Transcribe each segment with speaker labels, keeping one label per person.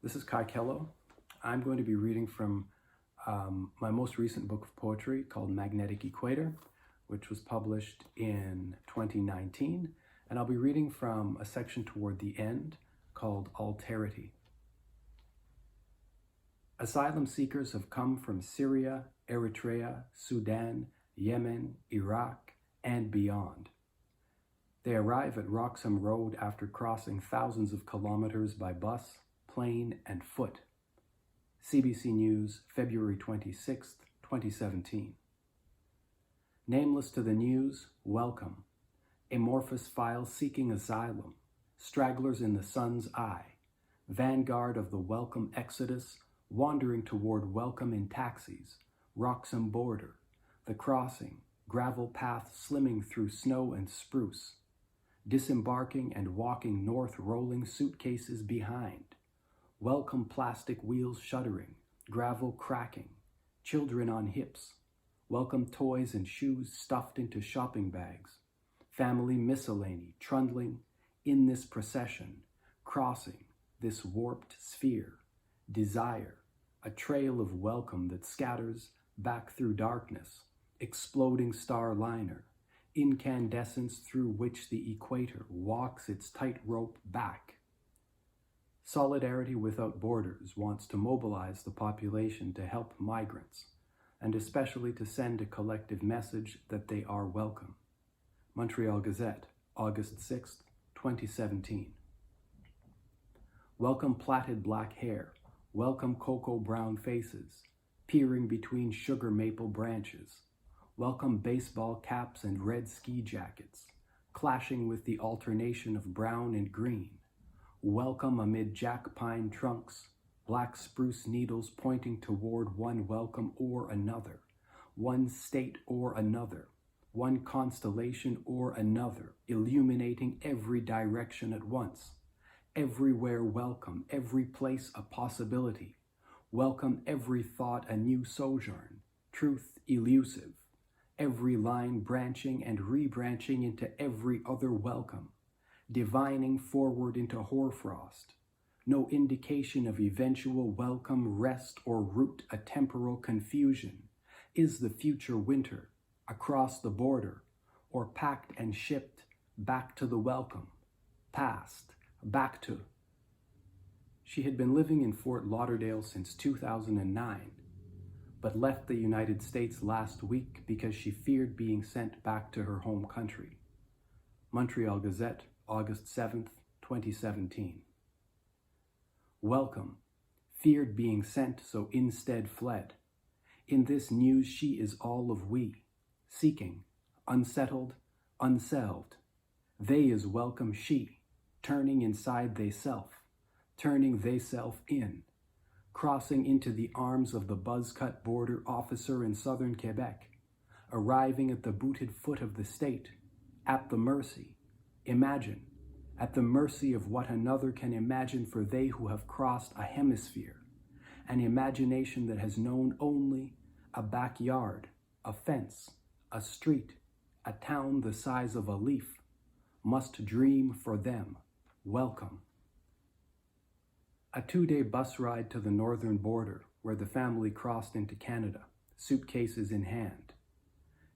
Speaker 1: This is Kai-Kellough. I'm going to be reading from my most recent book of poetry called Magnetic Equator, which was published in 2019. And I'll be reading from a section toward the end called Alterity. Asylum seekers have come from Syria, Eritrea, Sudan, Yemen, Iraq, and beyond. They arrive at Roxham Road after crossing thousands of kilometers by bus, plane, and foot. CBC News, February 26, 2017. Nameless to the news, welcome. Amorphous file seeking asylum, stragglers in the sun's eye, vanguard of the welcome exodus, wandering toward welcome in taxis, Roxham border, the crossing, gravel path slimming through snow and spruce, disembarking and walking north, rolling suitcases behind, welcome plastic wheels shuddering, gravel cracking, children on hips, welcome toys and shoes stuffed into shopping bags, family miscellany trundling in this procession, crossing this warped sphere, desire, a trail of welcome that scatters back through darkness, exploding star liner, incandescence through which the equator walks its tightrope back. Solidarity Without Borders wants to mobilize the population to help migrants, and especially to send a collective message that they are welcome. Montreal Gazette, August 6, 2017. Welcome plaited black hair, welcome cocoa brown faces, peering between sugar maple branches, welcome baseball caps and red ski jackets, clashing with the alternation of brown and green, welcome amid jack pine trunks, black spruce needles pointing toward one welcome or another, one state or another, one constellation or another, illuminating every direction at once. Everywhere welcome, every place a possibility. Welcome every thought a new sojourn, truth elusive. Every line branching and rebranching into every other welcome. Divining forward into hoarfrost. No indication of eventual welcome, rest, or root a temporal confusion. Is the future winter, across the border, or packed and shipped back to the welcome, past, back to. She had been living in Fort Lauderdale since 2009, but left the United States last week because she feared being sent back to her home country. Montreal Gazette, August 7th, 2017. Welcome, feared being sent, so instead fled. In this news she is all of we, seeking, unsettled, unselved. They is welcome she, turning inside they self, turning they self in, crossing into the arms of the buzz-cut border officer in southern Quebec, arriving at the booted foot of the state, at the mercy, imagine, at the mercy of what another can imagine, for they who have crossed a hemisphere, an imagination that has known only a backyard, a fence, a street, a town the size of a leaf, must dream for them, welcome. A 2-day bus ride to the northern border, where the family crossed into Canada, suitcases in hand.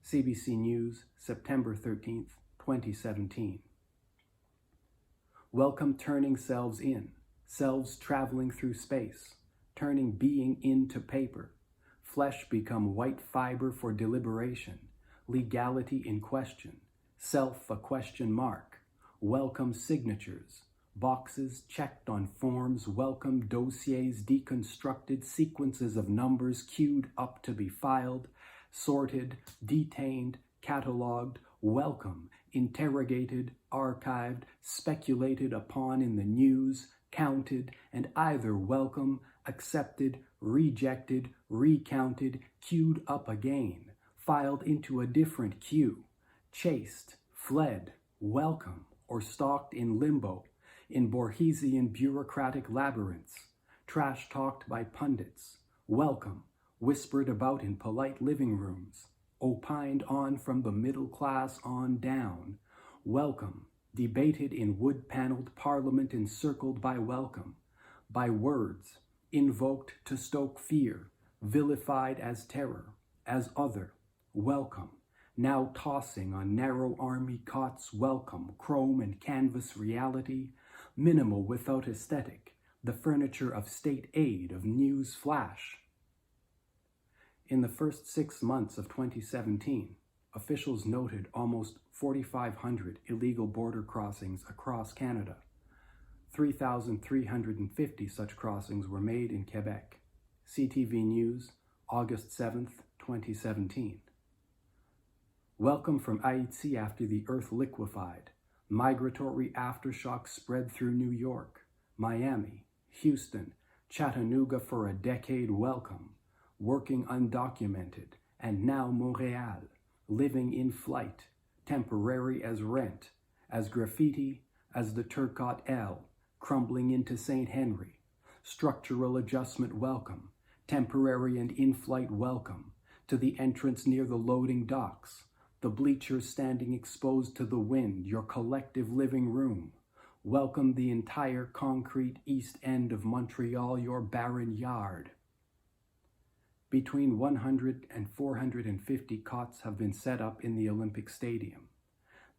Speaker 1: CBC News, September 13th, 2017. Welcome turning selves in, selves traveling through space, turning being into paper, flesh become white fiber for deliberation, legality in question, self a question mark, welcome signatures, boxes checked on forms, welcome dossiers deconstructed, sequences of numbers queued up to be filed, sorted, detained, catalogued, welcome, interrogated, archived, speculated upon in the news, counted, and either welcome, accepted, rejected, recounted, queued up again, filed into a different queue, chased, fled, welcome, or stalked in limbo, in Borgesian bureaucratic labyrinths, trash-talked by pundits, welcome, whispered about in polite living rooms, opined on from the middle class on down, welcome, debated in wood-paneled parliament encircled by welcome, by words invoked to stoke fear, vilified as terror, as other, welcome, now tossing on narrow army cots, welcome, chrome and canvas reality, minimal without aesthetic, the furniture of state aid, of news flash. In the first 6 months of 2017, officials noted almost 4,500 illegal border crossings across Canada. 3,350 such crossings were made in Quebec. CTV News, August 7th, 2017. Welcome from Haiti after the earth liquefied. Migratory aftershocks spread through New York, Miami, Houston, Chattanooga for a decade welcome. Working undocumented, and now Montréal, living in flight, temporary as rent, as graffiti, as the Turcotte L, crumbling into St. Henry, structural adjustment welcome, temporary and in-flight welcome, to the entrance near the loading docks, the bleachers standing exposed to the wind, your collective living room. Welcome the entire concrete east end of Montreal, your barren yard. Between 100 and 450 cots have been set up in the Olympic Stadium.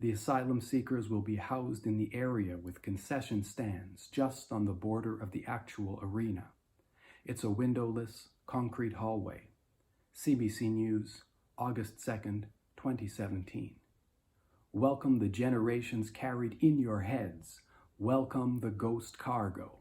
Speaker 1: The asylum seekers will be housed in the area with concession stands just on the border of the actual arena. It's a windowless, concrete hallway. CBC News, August 2nd, 2017. Welcome the generations carried in your heads. Welcome the ghost cargo.